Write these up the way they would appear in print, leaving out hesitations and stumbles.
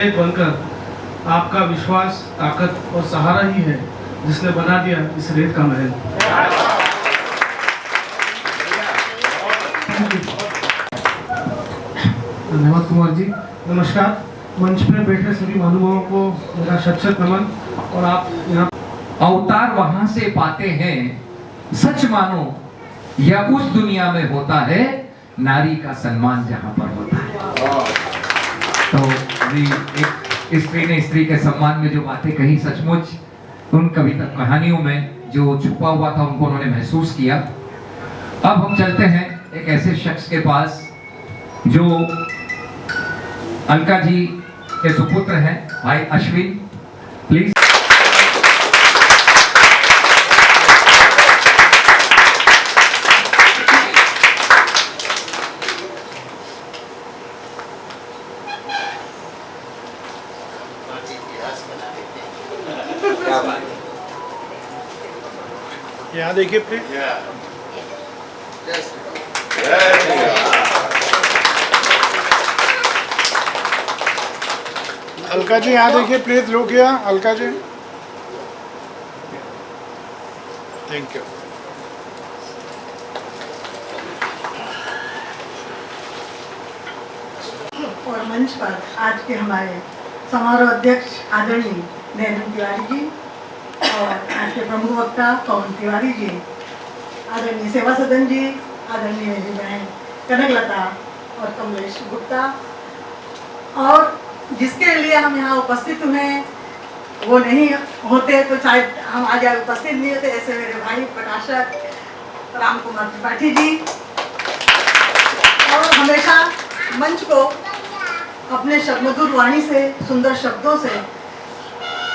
बनकर आपका विश्वास, ताकत और सहारा ही है जिसने बना दिया इस रेत का महल। धन्यवाद कुमार जी। नमस्कार। मंच पर बैठे सभी महानुभावों को मेरा शत नमन। और आप यहाँ अवतार वहां से पाते हैं, सच मानो यह उस दुनिया में होता है नारी का सम्मान जहां पर होता है। तो अभी एक स्त्री ने स्त्री के सम्मान में जो बातें कही, सचमुच उन कविता कहानियों में जो छुपा हुआ था उनको उन्होंने महसूस किया। अब हम चलते हैं एक ऐसे शख्स के पास जो अलका जी के सुपुत्र हैं, भाई अश्विन। प्लीज। यहाँ देखिए प्लीज। अलका जी यहाँ देखिए प्लीज। लोग यहाँ, अलका जी। Thank you. और मंच पर आज के हमारे समारोह अध्यक्ष आदरणीय नैनन तिवारी जी और आज के प्रमुख वक्ता पवन तिवारी जी, आदरणीय सेवा सदन जी, आदरणीय मेरी बहन कनकलता और कमलेश गुप्ता, और जिसके लिए हम यहाँ उपस्थित हुए वो नहीं होते तो शायद हम आज यहाँ उपस्थित नहीं होते, ऐसे मेरे भाई प्रकाशक राम कुमार त्रिपाठी जी, और हमेशा मंच को अपने मधुर वाणी से, सुंदर शब्दों से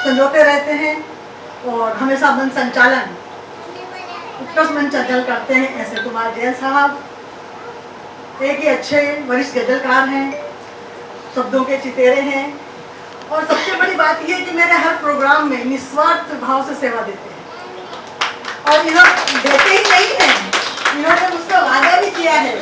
संजोते रहते हैं और हमेशा मंच संचालन उत्कृष्ट मंच संचालन करते हैं। ऐसे कुमार जैन साहब एक ही अच्छे वरिष्ठ गजलकार हैं, शब्दों के चितेरे हैं, और सबसे बड़ी बात यह कि मेरे हर प्रोग्राम में निस्वार्थ भाव से सेवा देते हैं। और इन्होंने देते ही नहीं हैं, इन्होंने मुझसे वादा भी किया है,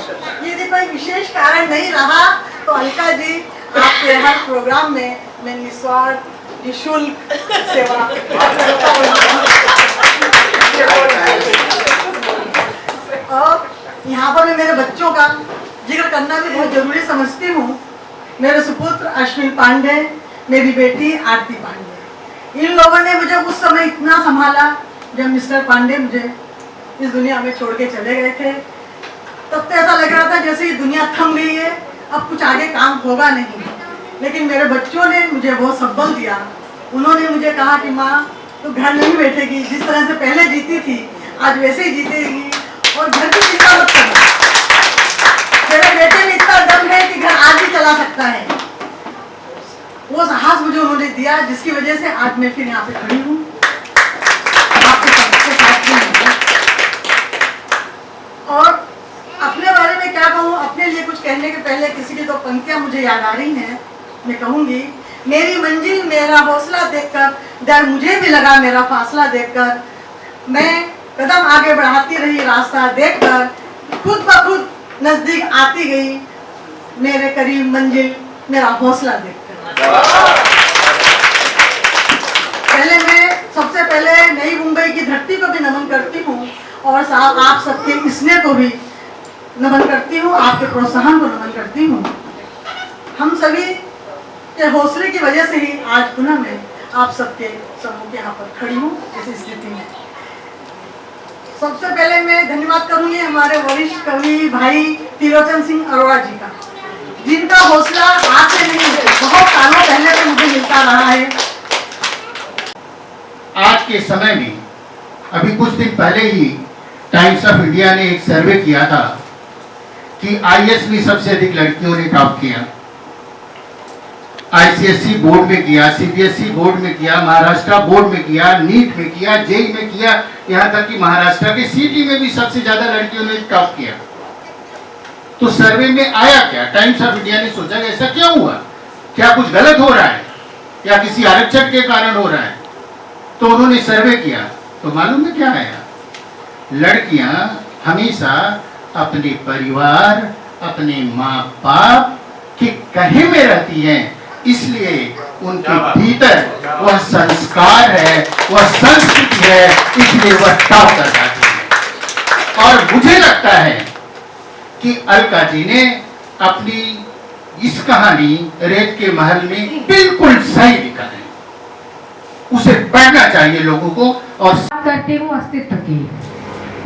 यदि कोई विशेष कारण नहीं रहा तो अलका जी आपके हर प्रोग्राम में मैं निस्वार्थ निःशुल्क सेवा। और यहाँ पर मैं मेरे बच्चों का जिक्र करना भी बहुत जरूरी समझती हूँ। मेरे सुपुत्र अश्विन पांडे, मेरी बेटी आरती पांडे, इन लोगों ने मुझे उस समय इतना संभाला जब मिस्टर पांडे मुझे इस दुनिया में छोड़ के चले गए थे। तब तो ऐसा लग रहा था जैसे ये दुनिया थम गई है, अब कुछ आगे काम होगा नहीं। लेकिन मेरे बच्चों ने मुझे बहुत सबल दिया। उन्होंने मुझे कहा कि माँ तो घर नहीं बैठेगी, जिस तरह से पहले जीती थी आज वैसे ही जीतेगी, और घर की चिंता मत करना, मेरे बेटे में इतना दम है कि घर आज भी चला सकता है। वो साहस मुझे उन्होंने दिया, जिसकी वजह से आज मैं फिर यहाँ पे खड़ी हूँ आपके सबके साथ में। और अपने बारे में क्या कहूँ, अपने लिए कुछ कहने के पहले किसी की तो पंक्तियाँ मुझे याद आ रही हैं, मैं कहूँगी। मेरी मंजिल मेरा हौसला देखकर, डर मुझे भी लगा मेरा फासला देखकर, मैं कदम आगे बढ़ाती रही रास्ता देखकर, खुद ब खुद नजदीक आती गई मेरे करीब मंजिल मेरा हौसला देखकर। पहले मैं सबसे पहले नई मुंबई की धरती को भी नमन करती हूँ, और साहब आप सबके स्नेह को भी नमन करती हूँ, आपके प्रोत्साहन को नमन करती हूँ। हम सभी के हौसले की वजह से ही आज पुनः मैं आप सबके समूह के यहाँ पर खड़ी हूँ इस स्थिति में। सबसे पहले मैं धन्यवाद करूंगी हमारे वरिष्ठ कवि भाई त्रिलोचन सिंह अरोड़ा जी का, जिनका हौसला आज से नहीं है, बहुत सालों पहले से मुझे मिलता रहा है। आज के समय में अभी कुछ दिन पहले ही टाइम्स ऑफ इंडिया ने एक सर्वे किया था कि आईएएस में सबसे अधिक लड़कियों ने टॉप किया। आईसीएसई बोर्ड में किया, सीबीएसई बोर्ड में किया, महाराष्ट्र बोर्ड में किया, नीट में किया, जेई में किया, यहाँ तक कि महाराष्ट्र के सीटी में भी सबसे ज्यादा लड़कियों ने टॉप किया। तो सर्वे में आया क्या? टाइम्स ऑफ इंडिया ने सोचा कि ऐसा क्यों हुआ, क्या कुछ गलत हो रहा है या किसी आरक्षण के कारण हो रहा है। तो उन्होंने सर्वे किया तो मालूम है क्या आया? लड़कियां हमेशा अपने परिवार, अपने माँ बाप के कहे में रहती हैं, इसलिए उनके भीतर वह संस्कार है, वह संस्कृति है, इसलिए वह टॉप कर जाते हैं। और मुझे लगता है कि अलका जी ने अपनी इस कहानी रेत के महल में बिल्कुल सही लिखा है, उसे पढ़ना चाहिए लोगों को। और बात करती हूँ अस्तित्व की।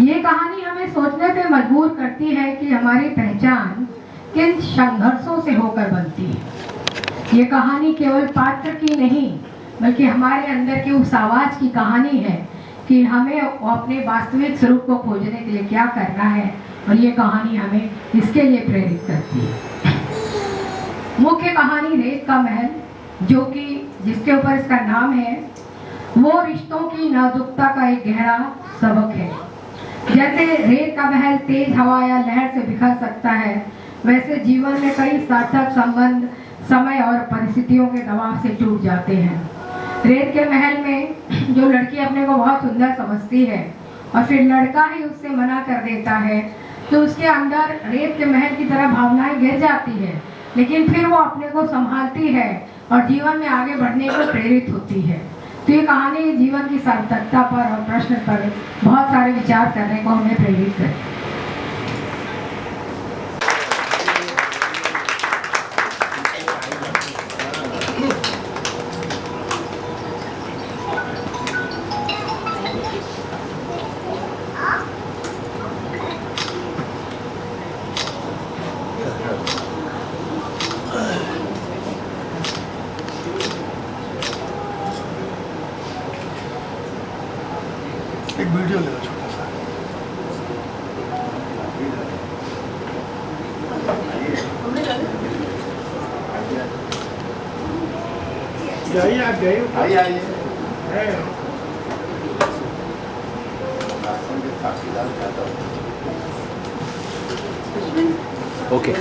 ये कहानी हमें सोचने पे मजबूर करती है कि हमारी पहचान किन संघर्षों से होकर बनती है। ये कहानी केवल पात्र की नहीं, बल्कि हमारे अंदर की उस आवाज की कहानी है कि हमें अपने वास्तविक स्वरूप को खोजने के लिए क्या करना है, और ये कहानी हमें इसके लिए प्रेरित करती है। मुख्य कहानी रेत का महल, जो कि जिसके ऊपर इसका नाम है, वो रिश्तों की नाजुकता का एक गहरा सबक है। जैसे रेत का महल तेज हवा या लहर से बिखर सकता है, वैसे जीवन में कई सार्थक संबंध समय और परिस्थितियों के दबाव से टूट जाते हैं। रेत के महल में जो लड़की अपने को बहुत सुंदर समझती है और फिर लड़का ही उससे मना कर देता है, तो उसके अंदर रेत के महल की तरह भावनाएं गिर जाती है, लेकिन फिर वो अपने को संभालती है और जीवन में आगे बढ़ने को प्रेरित होती है। तो ये कहानी जीवन की सार्थकता पर और प्रश्न पर बहुत सारे विचार करने को हमें प्रेरित करती है। एक वीडियो ले लो छोटा सा। जाइए आप जाइए। ओके।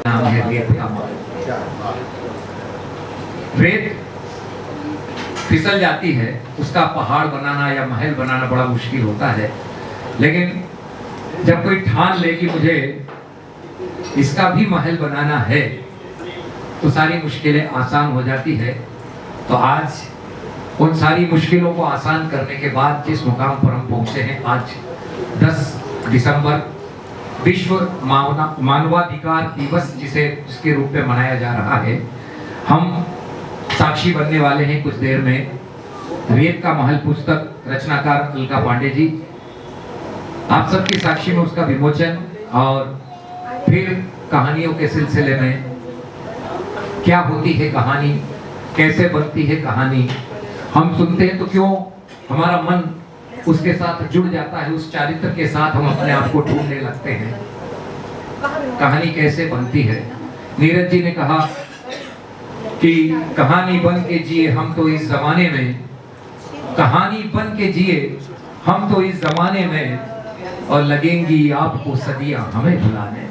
नाम है रेत का महल। रेत फिसल जाती है, उसका पहाड़ बनाना या महल बनाना बड़ा मुश्किल होता है, लेकिन जब कोई ठान ले कि मुझे इसका भी महल बनाना है, तो सारी मुश्किलें आसान हो जाती है। तो आज उन सारी मुश्किलों को आसान करने के बाद जिस मुकाम पर हम पहुंचे हैं, आज 10 दिसंबर विश्व मानवाधिकार दिवस जिसके रूप में मनाया जा रहा है, हम साक्षी बनने वाले हैं कुछ देर में। रेत का महल पुस्तक रचनाकार अलका पांडे जी, आप सबकी साक्षी में उसका विमोचन, और फिर कहानियों के सिलसिले में क्या होती है कहानी, कैसे बनती है कहानी, हम सुनते हैं तो क्यों हमारा मन उसके साथ जुड़ जाता है, उस चरित्र के साथ हम अपने आप को ढूंढने लगते हैं। कहानी कैसे बनती है। नीरज जी ने कहा कि कहानी बन के जिए हम तो इस जमाने में, कहानी बन के जिए हम तो इस जमाने में, और लगेंगी आपको सदियां हमें भुलाने में।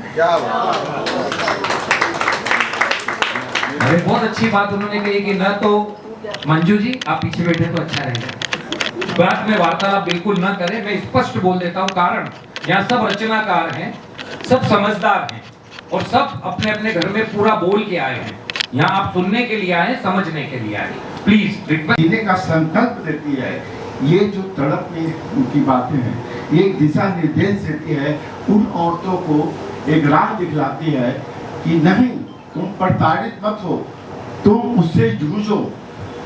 अरे बहुत अच्छी बात उन्होंने कही कि न तो मंजू जी आप पीछे बैठे तो अच्छा रहेगा, बात में वार्तालाप बिल्कुल न करें। मैं स्पष्ट बोल देता हूँ, कारण यहाँ सब रचनाकार हैं, सब समझदार हैं, और सब अपने अपने घर में पूरा बोल के आए हैं। यहाँ आप सुनने के लिए आए, समझने के लिए आए। Please request. जीने का संकल्प देती है। ये जो तड़प में उनकी बातें हैं, एक दिशा निर्देश देती है, उन औरतों को एक राह दिखलाती है कि नहीं, तुम प्रताड़ित मत हो, तुम उससे जूझो,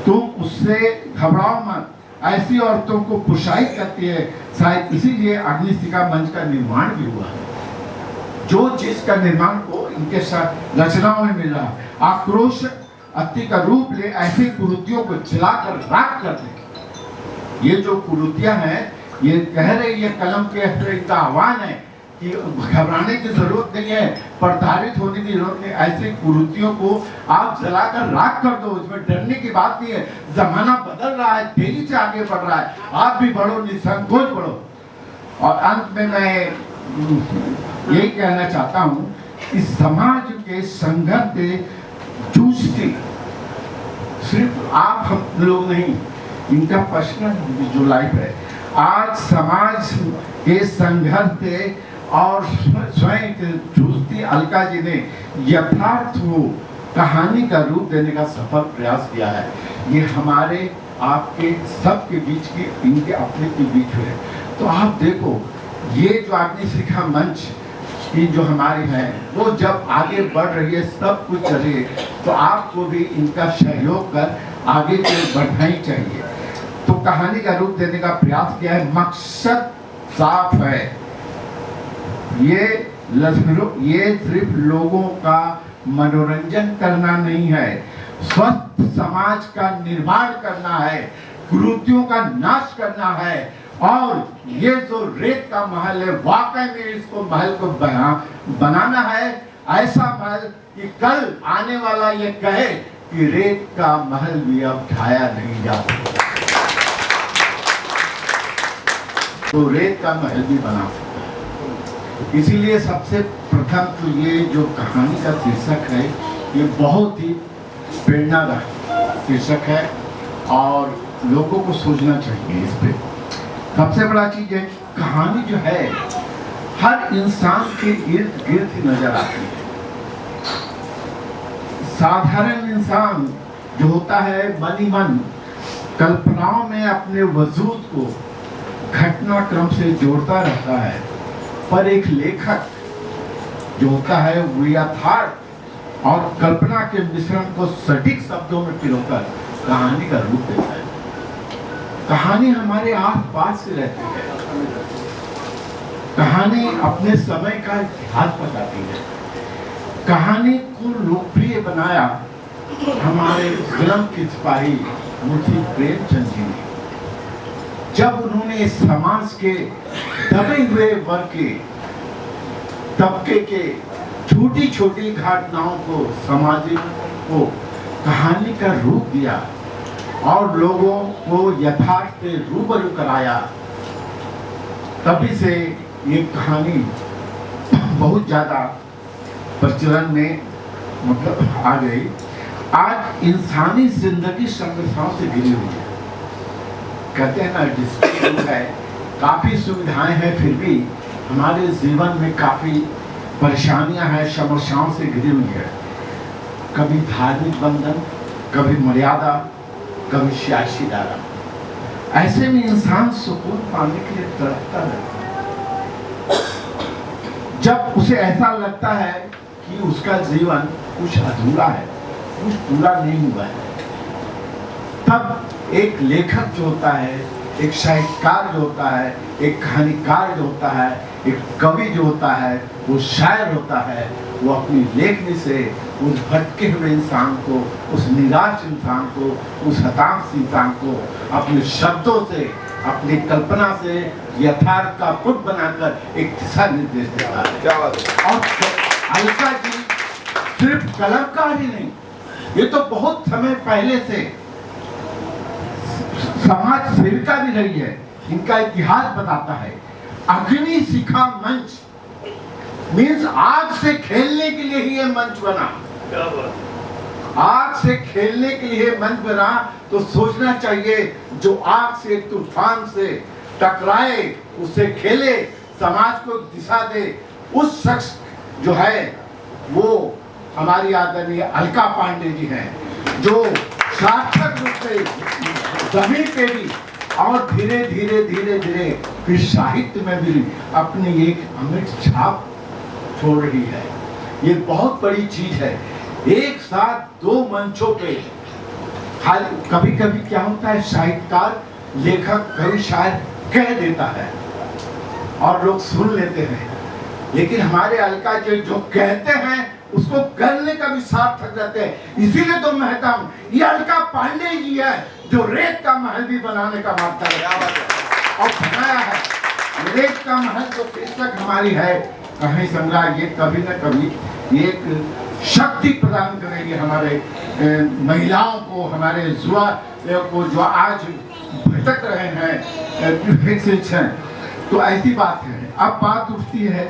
तुम उससे घबराओ मत। ऐसी औरतों को प्रोत्साहित करती है। शायद इसीलिए अग्निशिखा मंच का निर्माण भी हुआ है, जो चीज का निर्माण को इनके साथ रचनाओं में मिला। आक्रोश अस्थि का रूप ले, ऐसी कुरीतियों को जलाकर राख कर दे। ये जो कुरीतियां हैं, ये कह रही है कलम के इनका आह्वान है कि घबराने की जरूरत नहीं है, प्रताड़ित होने की जरूरत नहीं। ऐसी कुरीतियों को आप जलाकर राख कर दो, इसमें डरने की बात नहीं है। जमाना बदल रहा है, तेजी से आगे बढ़ रहा है, आप भी बढ़ो, निसंकोच बढ़ो। और अंत में मैं यही कहना चाहता हूं, इस समाज के संघर्ष से जूझती सिर्फ आप हम लोग नहीं, इनका पर्सनल जो लाइफ है, आज समाज के संघर्ष से और स्वयं जूझती अलका जी ने यथार्थ को कहानी का रूप देने का सफल प्रयास किया है। ये हमारे आपके सबके बीच की, इनके अपने के बीच है। तो आप देखो, ये जो अग्निशिखा मंच की जो हमारी है, वो जब आगे बढ़ रही है, सब कुछ चल रही है, तो आपको भी इनका सहयोग कर आगे बढ़ना ही चाहिए। तो कहानी का रूप देने का प्रयास किया है, मकसद साफ है। ये सिर्फ लोगों का मनोरंजन करना नहीं है, स्वस्थ समाज का निर्माण करना है, कुरीतियों का नाश करना है। और ये जो रेत का महल है, वाकई में इसको महल को बनाना है, ऐसा महल कि कल आने वाला ये कहे कि रेत का महल भी अब ढाया नहीं जा सकता, तो रेत का महल भी बना सकता है। इसीलिए सबसे प्रथम तो ये जो कहानी का शीर्षक है, ये बहुत ही प्रेरणादायक शीर्षक है और लोगों को सोचना चाहिए इस पे। सबसे बड़ा चीज है, कहानी जो है हर इंसान के इर्द गिर्द ही नजर आती है। साधारण इंसान जो होता है, मन ही मन कल्पनाओं में अपने वजूद को घटनाक्रम से जोड़ता रहता है, पर एक लेखक जो होता है वो यथार्थ और कल्पना के मिश्रण को सटीक शब्दों में पिरोकर कहानी का रूप देता है। कहानी हमारे आस पास से रहती है, कहानी अपने समय का इतिहास बताती है। कहानी को लोकप्रिय बनाया हमारे फिल्म के सिपाही मुंशी प्रेमचंद जी ने, जब उन्होंने समाज के दबे हुए वर्ग के तबके के छोटी छोटी घटनाओं को, सामाजिक को कहानी का रूप दिया और लोगों को यथार्थ से रूबरू कराया, तभी से ये कहानी बहुत ज्यादा प्रचलन में मतलब आ गई। आज इंसानी जिंदगी समस्याओं से घिरी हुई है। कहते हैं ना, डिजिटल युग है, काफी सुविधाएं हैं, फिर भी हमारे जीवन में काफी परेशानियां हैं, समस्याओं से घिरी हुई है। कभी धार्मिक बंधन, कभी मर्यादा, कभी सियासी दायरा। ऐसे में इंसान सुकून पाने के लिए तड़पता रहता है। जब उसे ऐसा लगता है कि उसका जीवन कुछ अधूरा है, कुछ पूरा नहीं हुआ है, तब एक लेखक जो होता है, एक साहित्यकार जो होता है, एक कहानीकार जो होता है, एक कवि जो होता है, वो शायर होता है, वो अपनी लेखनी से उस भटके हुए इंसान को, उस निराश इंसान को, उस हताश इंसान को अपने शब्दों से, अपनी कल्पना से यथार्थ का पुट बनाकर एक दिशा निर्देश देता है। और अलका जी सिर्फ कलमकार ही नहीं, ये तो बहुत समय पहले से समाज सेविका भी रही है। इनका इतिहास बताता है, अग्निशिखा मंच मीन्स आग से खेलने के लिए ही ये मंच बना। आग से खेलने के लिए मंच बना, तो सोचना चाहिए जो आग से, तूफान से टकराए, उससे खेले, समाज को दिशा दे, उस शख्स जो है वो हमारी आदरणीय अलका पांडे जी हैं, जो सार्थक रूप से जमीन पे भी और धीरे धीरे धीरे धीरे फिर साहित्य में भी अपनी एक अमिट छाप छोड़ रही है। ये बहुत बड़ी चीज है। एक साथ दो मंचों पे कभी कभी क्या होता है, साहित्यकार, लेखक, कवि, शायर कह देता है और लोग सुन लेते हैं, लेकिन हमारे अलका जी जो कहते हैं उसको करने का भी सार्थक रहते हैं। इसीलिए तो मैं कहता हूँ ये अलका पांडे जी है जो रेत का महल भी बनाने का वादा और बनाया है। रेत का महल जो पुस्तक हमारी है कहीं संग्रह, ये कभी न कभी एक शक्ति प्रदान करेगी हमारे महिलाओं को, हमारे युवा को जो आज भटक रहे हैं। तो ऐसी बात है। अब बात उठती है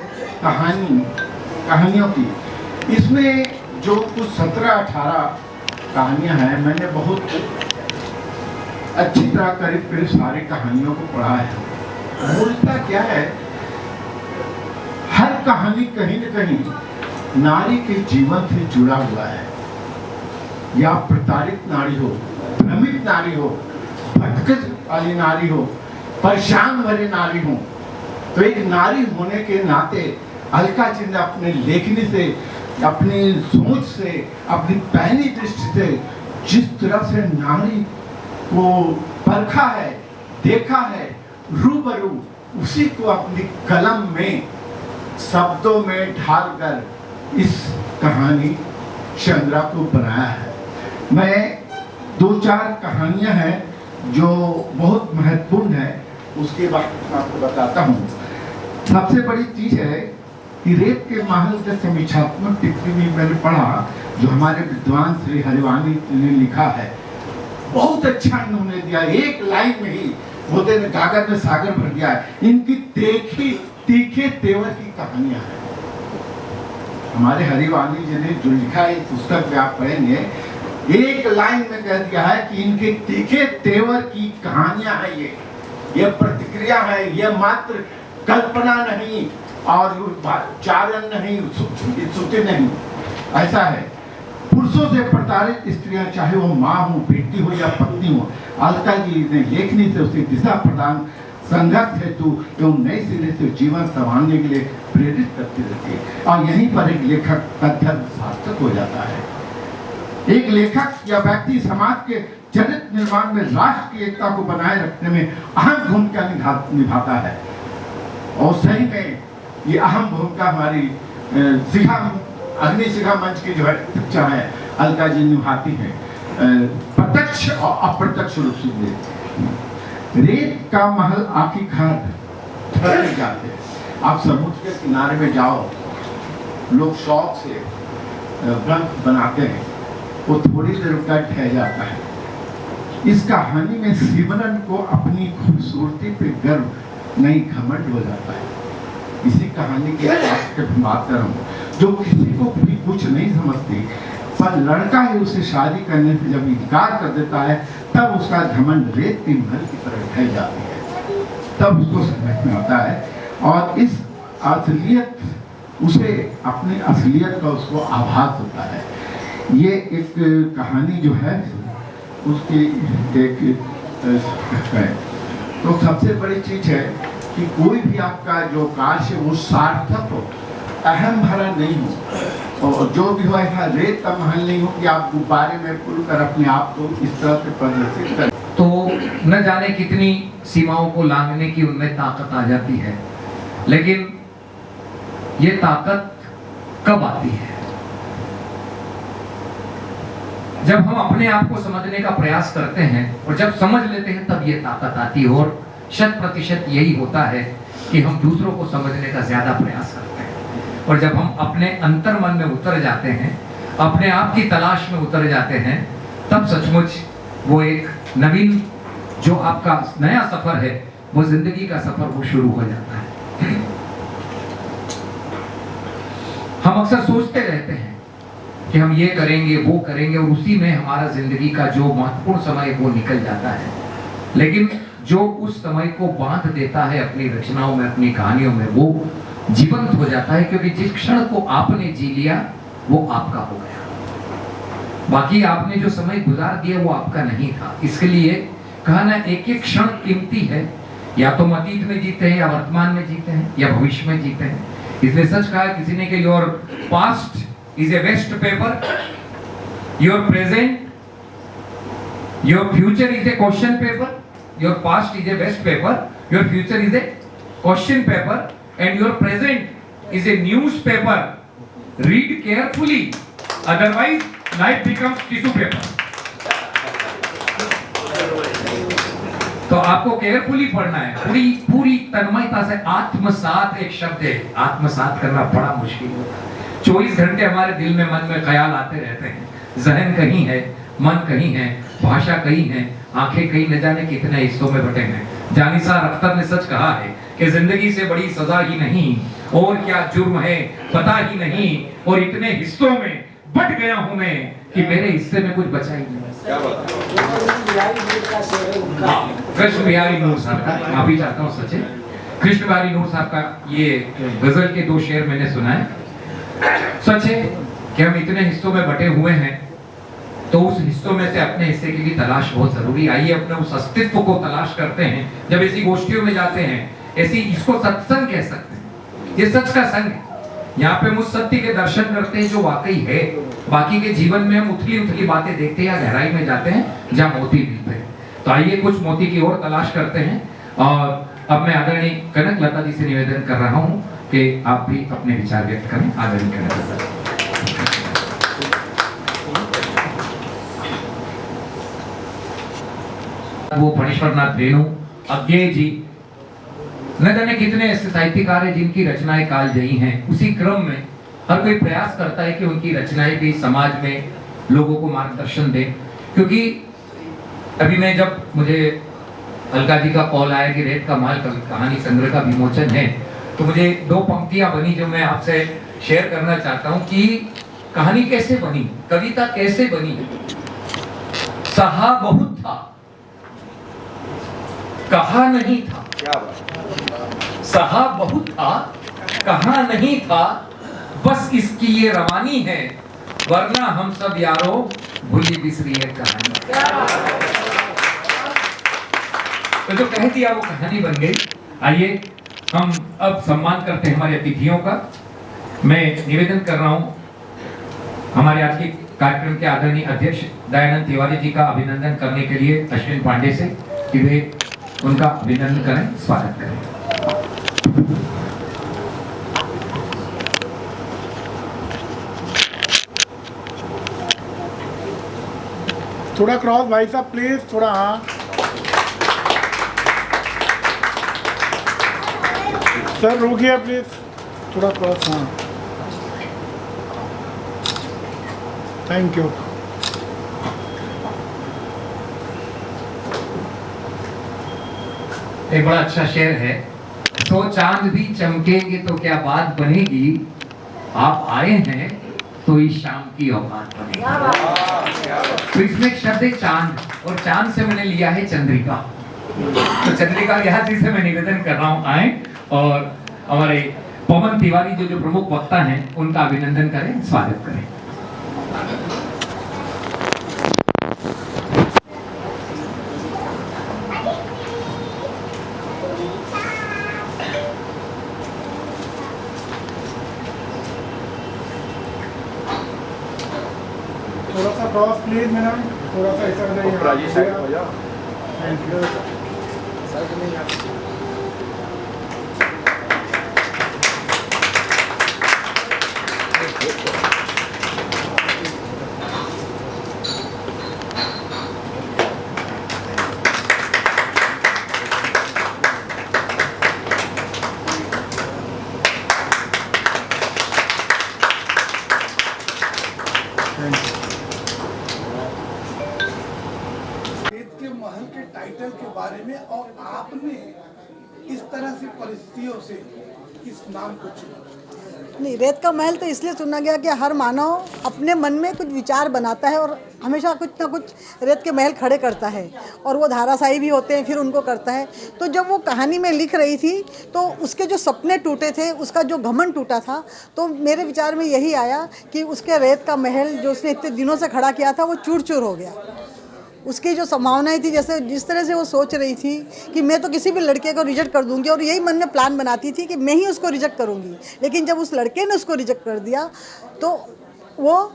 कहानियों की। इसमें जो कुछ 17-18 कहानियां हैं, मैंने बहुत अच्छी तरह करीब सारी कहानियों को पढ़ा है। मूलतः क्या है, हर कहानी कहीं न कहीं नारी के जीवन से जुड़ा हुआ है। या प्रताड़ित नारी हो, भ्रमित नारी हो, भटक वाली नारी हो, परेशान भरी नारी हो, तो एक नारी होने के नाते अलका जी ने अपने लेखनी से, अपनी सोच से, अपनी पहली दृष्टि से जिस तरह से नारी को परखा है, देखा है रूबरू, उसी को अपनी कलम में शब्दों में ढालकर इस कहानी चंद्रा को बनाया है। मैं 2-4 कहानियां हैं जो बहुत महत्वपूर्ण है, उसके बाद मैं आपको बताता हूँ। सबसे बड़ी चीज है कि रेत के महल के समीक्षात्मक टिप्पणी में मैंने पढ़ा जो हमारे विद्वान श्री हरिवानी ने लिखा है। बहुत अच्छा इन्होंने दिया, एक लाइन में ही बोलते हैं कागज में सागर भर गया है। इनकी तीखे तेवर की कहानियां हैं। हमारे हरिवानी जी ने जो लिखा है पुस्तक में आप पढ़ेंगे, एक लाइन में कह दिया है कि इनके तीखे तेवर की कहानियां हैं। ये प्रतिक्रिया है, ये मात्र कल्पना नहीं और चारण नहीं, स्तुति नहीं। ऐसा है, पुरुषों से प्रताड़ित स्त्रियां, चाहे वो माँ हो, बेटी हो या पत्नी हो, अलका जी ने लेखनी से उसे दिशा प्रदान, संघर्ष हेतु एवं नए सिरे से जीवन संभालने के लिए प्रेरित करती रहती है। और यहीं पर एक लेखक का धर्म सार्थक हो जाता है। एक लेखक या व्यक्ति समाज के चरित्र निर्माण में राष्ट्र की एकता को बनाए रखने में अहम भूमिका निभाता है। और सही में ये अहम भूमिका हमारी अग्निशिखा मंच की जो है अलका जी निभाती है, प्रत्यक्ष और अप्रत्यक्ष रूप से। रेत का महल आखिरकार ठहर जाते हैं। आप समुद्र के किनारे में जाओ, लोग शौक से ग्रंथ बनाते हैं, वो थोड़ी देर का ठहर जाता है। इस कहानी में सिमरन को अपनी खूबसूरती पे गर्व नहीं घमंड हो जाता है। इसी कहानी के बात कर रहा हूँ जो किसी को भी कुछ नहीं समझती, पर लड़का ही उसे शादी करने से जब इनकार कर देता है तब उसका घमंड रेत की महल की तरह ढह जाती है। तब उसको समझ में आता है और इस असलियत, उसे अपनी असलियत का उसको आभास होता है। ये एक कहानी जो है उसकी एक है। तो सबसे बड़ी चीज है कि कोई भी आपका जो कार्य वो सार्थक हो, अहम भरा नहीं हो, और जो भी हो ऐसा रेत का महल नहीं हो कि आप गुब्बारे में पुल कर अपने आप को इस तरह से प्रदर्शित करें। तो न जाने कितनी सीमाओं को लांघने की उनमें ताकत आ जाती है, लेकिन ये ताकत कब आती है? जब हम अपने आप को समझने का प्रयास करते हैं और जब समझ लेते हैं तब ये ताकत आती है। और 100% यही होता है कि हम दूसरों को समझने का ज्यादा प्रयास करते हैं। और जब हम अपने अंतर मन में उतर जाते हैं, अपने आप की तलाश में उतर जाते हैं, तब सचमुच वो एक नवीन जो आपका नया सफर है, वो जिंदगी का सफर वो शुरू हो जाता है। हम अक्सर सोचते रहते हैं कि हम ये करेंगे, वो करेंगे, और उसी में हमारा जिंदगी का जो महत्वपूर्ण समय वो निकल जाता है। लेकिन जो उस समय को बांध देता है अपनी रचनाओं में, अपनी कहानियों में, वो जीवंत हो जाता है, क्योंकि जिस क्षण को आपने जी लिया वो आपका हो गया। बाकी आपने जो समय गुजार दिया वो आपका नहीं था। इसके लिए कहा ना, एक एक क्षण कीमती है। या तो हम अतीत में जीते हैं, या वर्तमान में जीते हैं, या भविष्य में जीते हैं। इसलिए सच कहा किसी ने कि your past is a waste paper, your present, your future is a question paper. Your past is a waste paper, your future is a question paper, and your present is a newspaper read carefully, otherwise life becomes tissue paper. तो आपको carefully पढ़ना है, पूरी पूरी तन्मयता से। आत्मसात एक शब्द है, आत्मसात करना बड़ा मुश्किल होता है। 24 घंटे हमारे दिल में मन में ख्याल आते रहते हैं, जहन कहीं है, मन कहीं है, भाषा कहीं है, आंखें कहीं न जाने कितने हिस्सों में बटे हैं। जानिसार अख्तर ने सच कहा है कि जिंदगी से बड़ी सजा ही नहीं और क्या जुर्म है पता ही नहीं, और इतने हिस्सों में बट गया हूं मैं कि मेरे हिस्से में कुछ बचा ही नहीं। कृष्ण बिहारी नूर साहब का, माफी चाहता हूँ सचे, कृष्ण बिहारी नूर साहब का ये गजल के 2 शेर मैंने सुना है। सच है कि हम इतने हिस्सों में बटे हुए हैं, तो उस हिस्सों में से अपने हिस्से की भी तलाश बहुत जरूरी। आइए अपने उस अस्तित्व को तलाश करते हैं। जब ऐसी गोष्ठियों में जाते हैं, ऐसी, इसको सत्संग कह सकते हैं, ये सच का संग है। यहाँ पे हम उस सत्य के दर्शन करते हैं जो वाकई है। बाकी के जीवन में हम उथली उथली बातें देखते हैं या गहराई में जाते हैं जहाँ मोती मिलते हैं। तो आइए कुछ मोती की ओर तलाश करते हैं। और अब मैं आदरणीय कनक लता जी से निवेदन कर रहा हूँ कि आप भी अपने विचार व्यक्त करें। आदरणीय कनक लता। वो फणीश्वरनाथ रेणु अज्ञेय जी, न जाने कितने ऐसे साहित्यकार हैं जिनकी रचनाएं कालजयी हैं। उसी क्रम में हर कोई प्रयास करता है कि उनकी रचनाएं भी समाज में लोगों को मार्गदर्शन दें। क्योंकि अभी मैं, जब मुझे अलका जी का कॉल आया कि रेत का महल कहानी संग्रह का विमोचन है, तो मुझे 2 पंक्तियां बनी जो मैं आपसे शेयर करना चाहता हूं कि कहानी कैसे बनी, कविता कैसे बनी। सहा बहुत था, कहा नहीं था। सहा बहुत था, कहा नहीं था, बस इसकी ये रवानी है, वरना हम सब यारों भूली बिसरी है कहानी। तो जो कह दिया वो कहानी बन गई। आइए हम अब सम्मान करते हैं हमारे अतिथियों का। मैं निवेदन कर रहा हूं हमारे आज के कार्यक्रम के आदरणीय अध्यक्ष दयानंद तिवारी जी का अभिनंदन करने के लिए अश्विन पांडे से कि वे उनका अभिनंदन करें, स्वागत करें। थोड़ा क्रॉस भाई साहब प्लीज, थोड़ा। हाँ सर रुकिए प्लीज, थोड़ा क्रॉस। हाँ थैंक यू। एक बड़ा अच्छा शेर है, तो चांद भी चमकेंगे तो क्या बात बनेगी, आप आए हैं तो इस शाम की औकात बनेगी। तो इसमें एक शब्द है चांद, और चांद से मैंने लिया है चंद्रिका। तो चंद्रिका यहाँ से मैं निवेदन कर रहा हूँ, आए और हमारे पवन तिवारी जो प्रमुख वक्ता हैं उनका अभिनंदन करें, स्वागत करें। थोड़ा सा क्रॉस प्लीज मैडम, थोड़ा सा ऐसा हो जाए। Thank you. रेत के महल के टाइटल के बारे में, और आपने इस तरह से परिस्थितियों से इस नाम को चुना। नहीं, रेत का महल तो इसलिए चुना गया कि हर मानव अपने मन में कुछ विचार बनाता है और हमेशा कुछ ना कुछ रेत के महल खड़े करता है, और वो धाराशायी भी होते हैं, फिर उनको करता है। तो जब वो कहानी में लिख रही थी तो उसके जो सपने टूटे थे, उसका जो घमंड टूटा था, तो मेरे विचार में यही आया कि उसके रेत का महल जो उसने इतने दिनों से खड़ा किया था वो चूर चूर हो गया। उसकी जो संभावनाएं थी, जैसे जिस तरह से वो सोच रही थी कि मैं तो किसी भी लड़के को रिजेक्ट कर दूंगी, और यही मन में प्लान बनाती थी कि मैं ही उसको रिजेक्ट करूंगी, लेकिन जब उस लड़के ने उसको रिजेक्ट कर दिया तो वो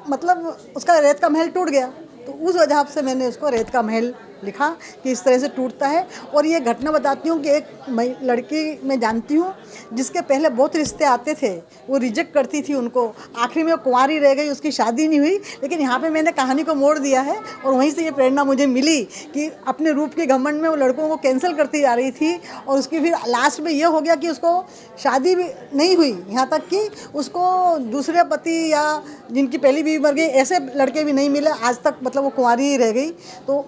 मतलब उसका रेत का महल टूट गया। तो उस वजह से मैंने उसको रेत का महल लिखा कि इस तरह से टूटता है। और ये घटना बताती हूँ कि एक लड़की मैं जानती हूँ जिसके पहले बहुत रिश्ते आते थे, वो रिजेक्ट करती थी उनको, आखिरी में वो कुंवारी रह गई, उसकी शादी नहीं हुई। लेकिन यहाँ पे मैंने कहानी को मोड़ दिया है और वहीं से ये प्रेरणा मुझे मिली कि अपने रूप के घमंड में वो लड़कों को कैंसिल करती जा रही थी और उसकी फिर लास्ट में ये हो गया कि उसको शादी भी नहीं हुई, यहाँ तक कि उसको दूसरे पति या जिनकी पहली बीवी मर गई ऐसे लड़के भी नहीं मिले आज तक, मतलब वो कुंवारी ही रह गई। तो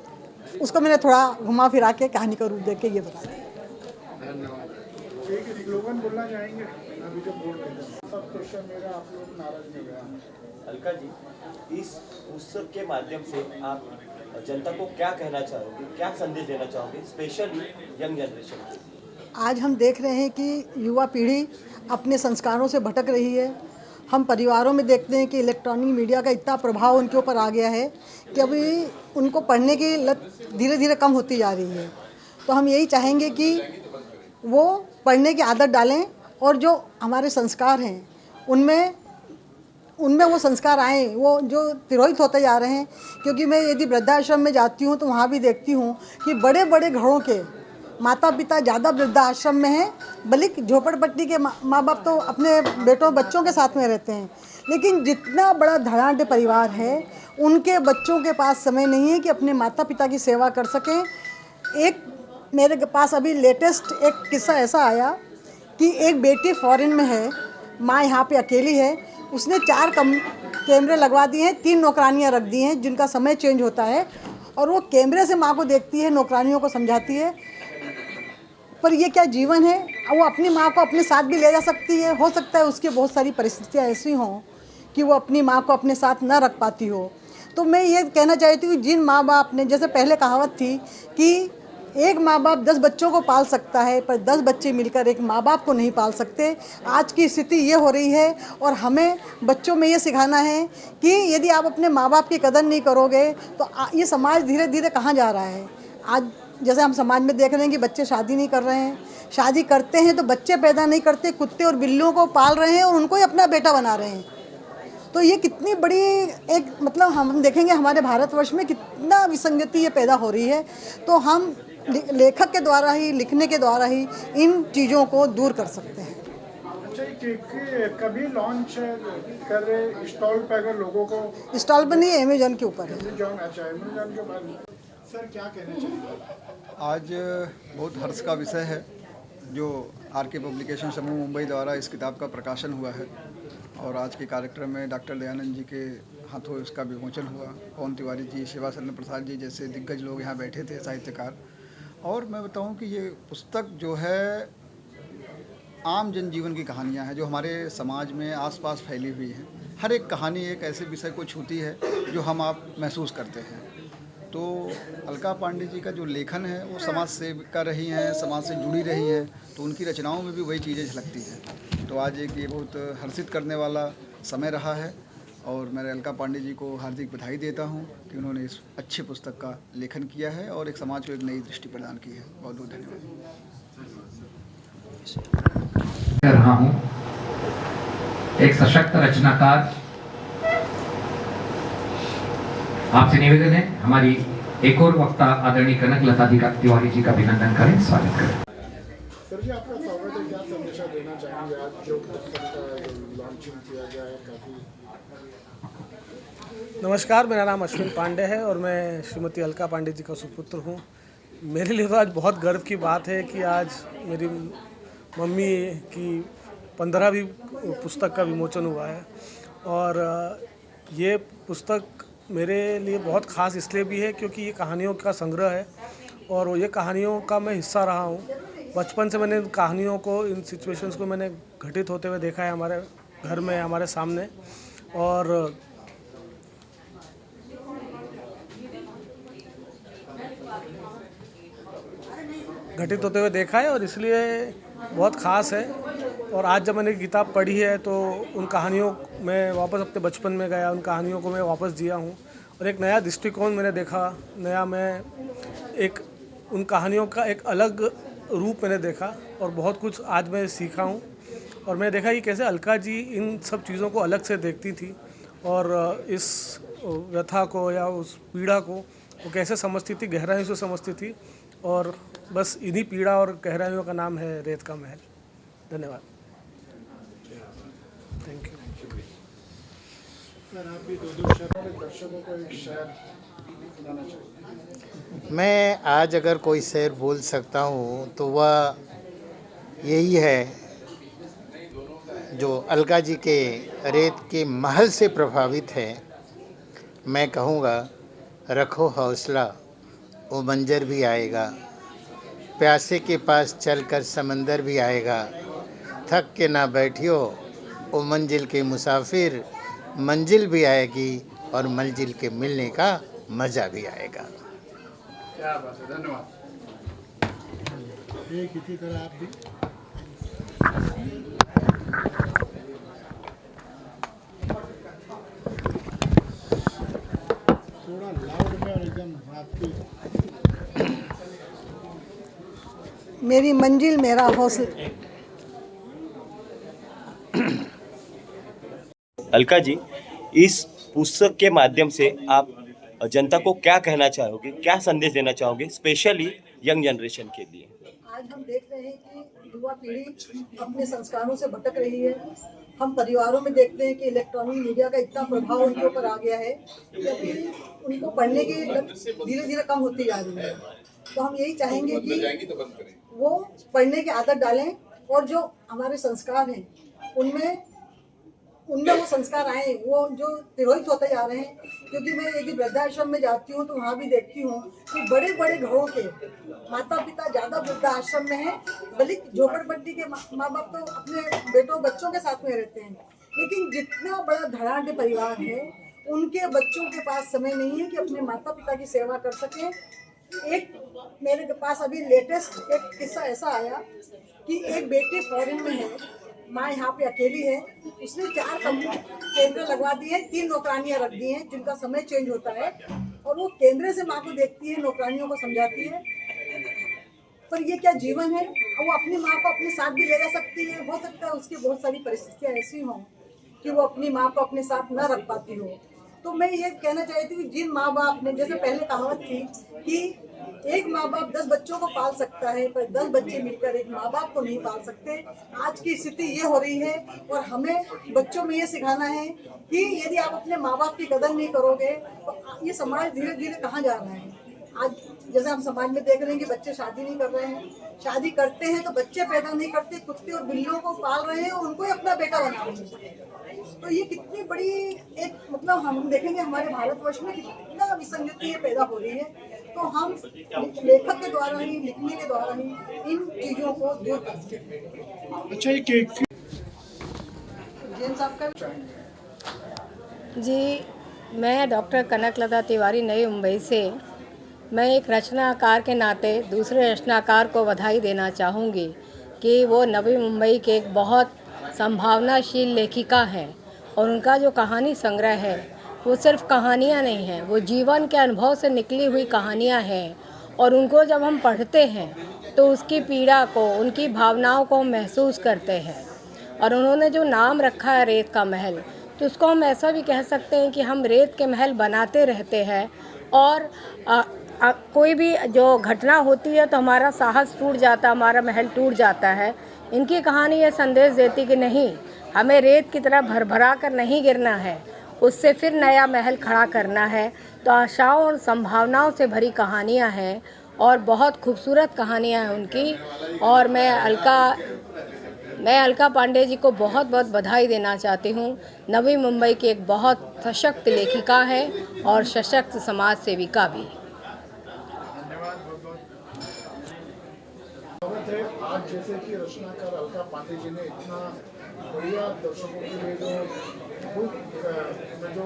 उसको मैंने थोड़ा घुमा फिरा के कहानी का रूप दे के ये बता दिया। एक स्लोगन बोलना चाहेंगे अभी जो बोल रहे हैं, सब क्वेश्चन मेरा आप लोग नाराज में गया। अलका जी, इस उत्सव के माध्यम से आप जनता को क्या कहना चाहोगे, क्या संदेश देना चाहोगे, स्पेशली यंग जनरेशन को? आज हम देख रहे हैं कि युवा पीढ़ी अपने संस्कारों से भटक रही है। हम परिवारों में देखते हैं कि इलेक्ट्रॉनिक मीडिया का इतना प्रभाव उनके ऊपर आ गया है कि अभी उनको पढ़ने की लत धीरे धीरे कम होती जा रही है। तो हम यही चाहेंगे कि वो पढ़ने की आदत डालें और जो हमारे संस्कार हैं उनमें वो संस्कार आएँ, वो जो तिरोहित होते जा रहे हैं। क्योंकि मैं यदि वृद्धाश्रम में जाती हूँ तो वहाँ भी देखती हूँ कि बड़े बड़े घरों के माता पिता ज़्यादा वृद्धाश्रम में हैं, बल्कि झोपड़पट्टी के माँ बाप तो अपने बेटों बच्चों के साथ में रहते हैं। लेकिन जितना बड़ा धनाढ़ परिवार है उनके बच्चों के पास समय नहीं है कि अपने माता पिता की सेवा कर सकें। एक मेरे पास अभी लेटेस्ट एक किस्सा ऐसा आया कि एक बेटी फॉरेन में है, माँ यहाँ पे अकेली है, उसने 4 कैमरे लगवा दिए हैं, 3 नौकरानियाँ रख दी हैं जिनका समय चेंज होता है और वो कैमरे से माँ को देखती है, नौकरानियों को समझाती है। पर ये क्या जीवन है? वो अपनी माँ को अपने साथ भी ले जा सकती है, हो सकता है उसकी बहुत सारी परिस्थितियाँ ऐसी हों कि वो अपनी माँ को अपने साथ न रख पाती हो। तो मैं ये कहना चाहती हूँ जिन माँ बाप ने, जैसे पहले कहावत थी कि एक माँ बाप 10 बच्चों को पाल सकता है पर 10 बच्चे मिलकर एक माँ बाप को नहीं पाल सकते। आज की स्थिति ये हो रही है और हमें बच्चों में ये सिखाना है कि यदि आप अपने माँ बाप की कदर नहीं करोगे तो ये समाज धीरे धीरे कहाँ जा रहा है। आज जैसे हम समाज में देख रहे हैं कि बच्चे शादी नहीं कर रहे हैं, शादी करते हैं तो बच्चे पैदा नहीं करते, कुत्ते और बिल्लियों को पाल रहे हैं और उनको ही अपना बेटा बना रहे हैं। तो ये कितनी बड़ी एक मतलब हम देखेंगे हमारे भारतवर्ष में कितना विसंगति ये पैदा हो रही है। तो हम लेखक के द्वारा ही, लिखने के द्वारा ही इन चीज़ों को दूर कर सकते हैं। अच्छा, कभी लॉन्च कर रहे स्टॉल पे अगर लोगों को, स्टॉल पर नहीं है, अमेजॉन के ऊपर है। अमेजॉन के ऊपर सर क्या कहना चाहिए? आज बहुत हर्ष का विषय है जो आर.के. पब्लिकेशन समूह मुंबई द्वारा इस किताब का प्रकाशन हुआ है और आज के कार्यक्रम में डॉक्टर दयानंद जी के हाथों इसका विमोचन हुआ। पवन तिवारी जी, शिवा शरण प्रसाद जी जैसे दिग्गज लोग यहाँ बैठे थे, साहित्यकार। और मैं बताऊँ कि ये पुस्तक जो है आम जनजीवन की कहानियाँ हैं जो हमारे समाज में आसपास फैली हुई हैं। हर एक कहानी एक ऐसे विषय को छूती है जो हम आप महसूस करते हैं। तो अलका पांडे जी का जो लेखन है वो समाज सेविका रही हैं, समाज से जुड़ी रही हैं, तो उनकी रचनाओं में भी वही चीज़ें झलकती हैं। तो आज एक ये बहुत हर्षित करने वाला समय रहा है और मैं अलका पांडे जी को हार्दिक बधाई देता हूँ कि उन्होंने इस अच्छी पुस्तक का लेखन किया है और एक समाज को एक नई दृष्टि प्रदान की है। बहुत बहुत धन्यवाद। कर रहा हूँ एक सशक्त रचनाकार, आपसे निवेदन है हमारी एक और वक्ता आदरणीय कनक लता तिवारी जी का अभिनंदन करें, स्वागत करें। सर जी आपका स्वागत है, क्या संदेश देना चाहेंगे आज जो पुस्तक का लॉन्चिंग किया गया है? काफ़ी नमस्कार, मेरा नाम अश्विन पांडे है और मैं श्रीमती अलका पांडे जी का सुपुत्र हूँ। मेरे लिए तो आज बहुत गर्व की बात है कि आज मेरी मम्मी की 15वीं पुस्तक का विमोचन हुआ है और ये पुस्तक मेरे लिए बहुत ख़ास इसलिए भी है क्योंकि ये कहानियों का संग्रह है और ये कहानियों का मैं हिस्सा रहा हूँ। बचपन से मैंने इन कहानियों को, इन सिचुएशंस को मैंने घटित होते हुए देखा है हमारे घर में, हमारे सामने और घटित होते हुए देखा है और इसलिए बहुत ख़ास है। और आज जब मैंने किताब पढ़ी है तो उन कहानियों में वापस अपने बचपन में गया, उन कहानियों को मैं वापस जिया हूँ और एक नया दृष्टिकोण मैंने देखा, मैं एक उन कहानियों का एक अलग रूप मैंने देखा और बहुत कुछ आज मैं सीखा हूँ। और मैंने देखा कि कैसे अलका जी इन सब चीज़ों को अलग से देखती थी और इस व्यथा को या उस पीड़ा को वो कैसे समझती थी, गहराइयों से समझती थी, और बस इन्हीं पीड़ा और गहराइयों का नाम है रेत का महल। धन्यवाद। Thank you. सर आप भी दो शब्द दर्शकों को एक शेर सुनाना चाहिए। मैं आज अगर कोई शेर बोल सकता हूँ तो वह यही है जो अलका जी के रेत के महल से प्रभावित है। मैं कहूँगा, रखो हौसला, वो मंजर भी आएगा, प्यासे के पास चलकर समंदर भी आएगा, थक के ना बैठियो वो मंजिल के मुसाफिर, मंजिल भी आएगी और मंजिल के मिलने का मज़ा भी आएगा। क्या बात है, धन्यवाद। एक इसी तरह आप भी थोड़ा लाउड में और एकदम आपकी। मेरी मंजिल मेरा हौसला। अलका जी, इस पुस्तक के माध्यम से आप जनता को क्या कहना चाहोगे, क्या संदेश देना चाहोगे, स्पेशली यंग जनरेशन के लिए? आज हम देख रहे हैं कि युवा पीढ़ी अपने संस्कारों से भटक रही है। हम परिवारों में देखते हैं कि इलेक्ट्रॉनिक मीडिया का इतना प्रभाव उनके ऊपर आ गया है कि अभी उनको पढ़ने की लत धीरे धीरे कम होती जा रही है। तो हम यही चाहेंगे कि वो पढ़ने की आदत डालें और जो हमारे संस्कार हैं उनमें वो संस्कार आए, वो जो तिरोहित होते जा रहे हैं। क्योंकि मैं यदि वृद्धाश्रम में जाती हूँ तो वहाँ भी देखती हूँ कि बड़े बड़े घरों के माता पिता ज़्यादा वृद्धाश्रम में हैं, बल्कि झोपड़पट्टी के माँ बाप तो अपने बेटों बच्चों के साथ में रहते हैं। लेकिन जितना बड़ा धड़ाढ्य परिवार है, उनके बच्चों के पास समय नहीं है कि अपने माता पिता की सेवा कर सकें। एक मेरे पास अभी लेटेस्ट एक किस्सा ऐसा आया कि एक बेटी फॉरेन में है, माँ यहाँ पे अकेली है, उसने 4 केंद्र लगवा दिए हैं, 3 नौकरानियाँ रख दी हैं जिनका समय चेंज होता है, और वो केंद्र से माँ को देखती है, नौकरानियों को समझाती है। पर ये क्या जीवन है? वो अपनी माँ को अपने साथ भी ले जा सकती है। हो सकता है उसकी बहुत सारी परिस्थितियाँ ऐसी हों कि वो अपनी माँ को अपने साथ न रख पाती हो। तो मैं ये कहना चाहती हूँ कि जिन माँ बाप ने, जैसे पहले कहावत थी कि एक माँ बाप 10 बच्चों को पाल सकता है, पर 10 बच्चे मिलकर एक माँ बाप को नहीं पाल सकते। आज की स्थिति ये हो रही है, और हमें बच्चों में ये सिखाना है कि यदि आप अपने माँ बाप की कदर नहीं करोगे तो ये समाज धीरे धीरे कहाँ जा रहा है। आज जैसे हम समाज में देख रहे हैं कि बच्चे शादी नहीं कर रहे हैं, शादी करते हैं तो बच्चे पैदा नहीं करते, कुत्ते और बिल्लियों को पाल रहे हैं और उनको ही अपना बेटा बना रहे हैं। तो ये कितनी बड़ी एक मतलब हम देखेंगे हमारे भारतवर्ष में कितना विसंगति पैदा हो रही है। तो हम लेखक के द्वारा ही, लिखने के द्वारा ही इन चीजों को दूर कर सकते हैं। अच्छा, ये केक जी, मैं डॉक्टर कनकलता तिवारी नई मुंबई से। मैं एक रचनाकार के नाते दूसरे रचनाकार को बधाई देना चाहूँगी कि वो नवी मुंबई के एक बहुत संभावनाशील लेखिका हैं, और उनका जो कहानी संग्रह है वो सिर्फ कहानियाँ नहीं हैं, वो जीवन के अनुभव से निकली हुई कहानियाँ हैं। और उनको जब हम पढ़ते हैं तो उसकी पीड़ा को, उनकी भावनाओं को हम महसूस करते हैं। और उन्होंने जो नाम रखा है रेत का महल, तो उसको हम ऐसा भी कह सकते हैं कि हम रेत के महल बनाते रहते हैं, और कोई भी जो घटना होती है तो हमारा साहस टूट जाता, हमारा महल टूट जाता है। इनकी कहानी ये संदेश देती कि नहीं, हमें रेत की तरह भरभरा कर नहीं गिरना है, उससे फिर नया महल खड़ा करना है। तो आशाओं और संभावनाओं से भरी कहानियाँ हैं, और बहुत खूबसूरत कहानियाँ हैं उनकी। और मैं अलका पांडे जी को बहुत बहुत बधाई देना चाहती हूँ। नवी मुंबई की एक बहुत सशक्त लेखिका है और सशक्त समाज सेविका भी। है। आज जैसे कि रचनाकार अलका पांडे जी ने इतना बढ़िया दर्शकों के लिए जो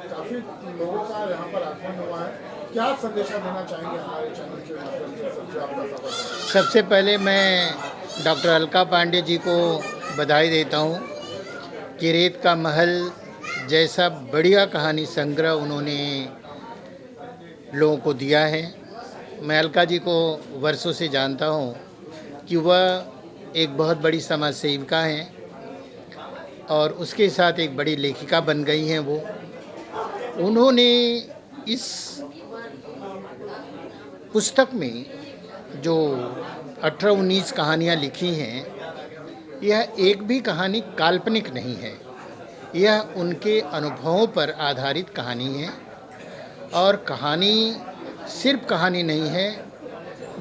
काफ़ी लोगों का यहाँ पर आगमन हुआ है, क्या संदेशा देना चाहेंगे हमारे चैनल के माध्यम से आपका सफर? सबसे पहले मैं डॉक्टर अलका पांडे जी को बधाई देता हूँ कि रेत का महल जैसा बढ़िया कहानी संग्रह उन्होंने लोगों को दिया है। मैं अलका जी को वर्षों से जानता हूँ कि वह एक बहुत बड़ी समाज सेविका हैं, और उसके साथ एक बड़ी लेखिका बन गई हैं। वो उन्होंने इस पुस्तक में जो 18-19 कहानियाँ लिखी हैं, यह एक भी कहानी काल्पनिक नहीं है। यह उनके अनुभवों पर आधारित कहानी है और कहानी सिर्फ कहानी नहीं है,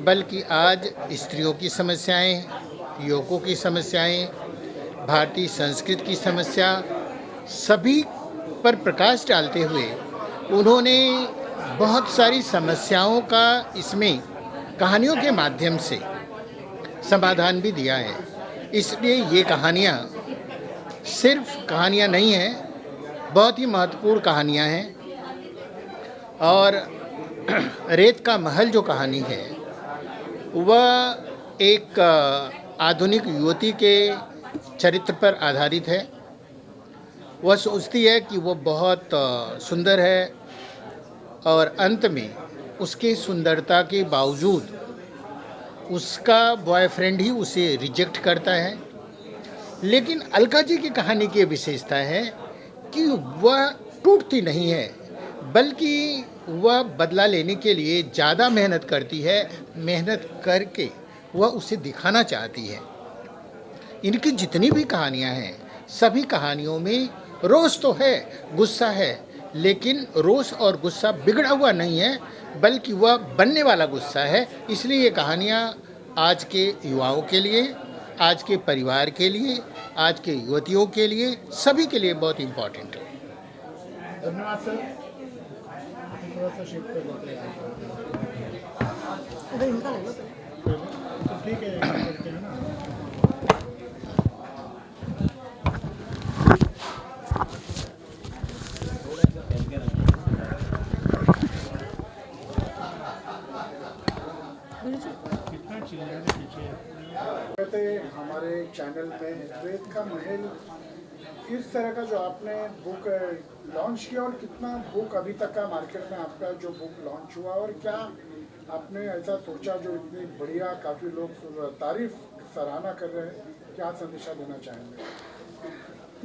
बल्कि आज स्त्रियों की समस्याएं, युवकों की समस्याएं, भारतीय संस्कृति की समस्या, सभी पर प्रकाश डालते हुए उन्होंने बहुत सारी समस्याओं का इसमें कहानियों के माध्यम से समाधान भी दिया है। इसलिए ये कहानियाँ सिर्फ कहानियाँ नहीं हैं, बहुत ही महत्वपूर्ण कहानियाँ हैं। और रेत का महल जो कहानी है वह एक आधुनिक युवती के चरित्र पर आधारित है। वह सोचती है कि वो बहुत सुंदर है और अंत में उसके सुंदरता के बावजूद उसका बॉयफ्रेंड ही उसे रिजेक्ट करता है। लेकिन अलका जी की कहानी की विशेषता है कि वह टूटती नहीं है, बल्कि वह बदला लेने के लिए ज़्यादा मेहनत करती है। मेहनत करके वह उसे दिखाना चाहती है। इनकी जितनी भी कहानियाँ हैं, सभी कहानियों में रोष तो है, गुस्सा है, लेकिन रोष और गुस्सा बिगड़ा हुआ नहीं है, बल्कि वह बनने वाला गुस्सा है। इसलिए ये कहानियाँ आज के युवाओं के लिए, आज के परिवार के लिए, आज के युवतियों के लिए, सभी के लिए बहुत इम्पोर्टेंट है। धन्यवाद सर। थोड़ा सा शेप कर लेते हैं। तो ठीक है, करते हैं ना। कहते हमारे चैनल में रेत का महल, इस तरह का जो आपने बुक लॉन्च किया, और कितना बुक अभी तक का मार्केट में आपका जो बुक लॉन्च हुआ, और क्या आपने ऐसा सोचा जो इतनी बढ़िया, काफ़ी लोग तारीफ सराहना कर रहे हैं, क्या संदेशा देना चाहेंगे?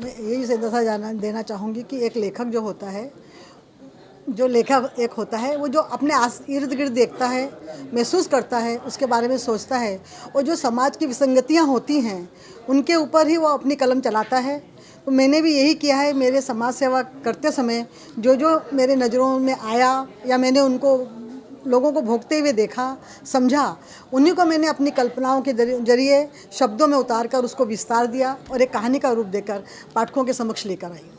मैं यही संदेशा देना चाहूँगी कि एक लेखक जो होता है, जो लेखक एक होता है, वो जो अपने इर्द गिर्द देखता है, महसूस करता है, उसके बारे में सोचता है, और जो समाज की विसंगतियाँ होती हैं उनके ऊपर ही वो अपनी कलम चलाता है। तो मैंने भी यही किया है। मेरे समाज सेवा करते समय जो जो मेरे नज़रों में आया या मैंने उनको लोगों को भोगते हुए देखा, समझा, उन्हीं को मैंने अपनी कल्पनाओं के जरिए शब्दों में उतार कर उसको विस्तार दिया और एक कहानी का रूप देकर पाठकों के समक्ष लेकर आई।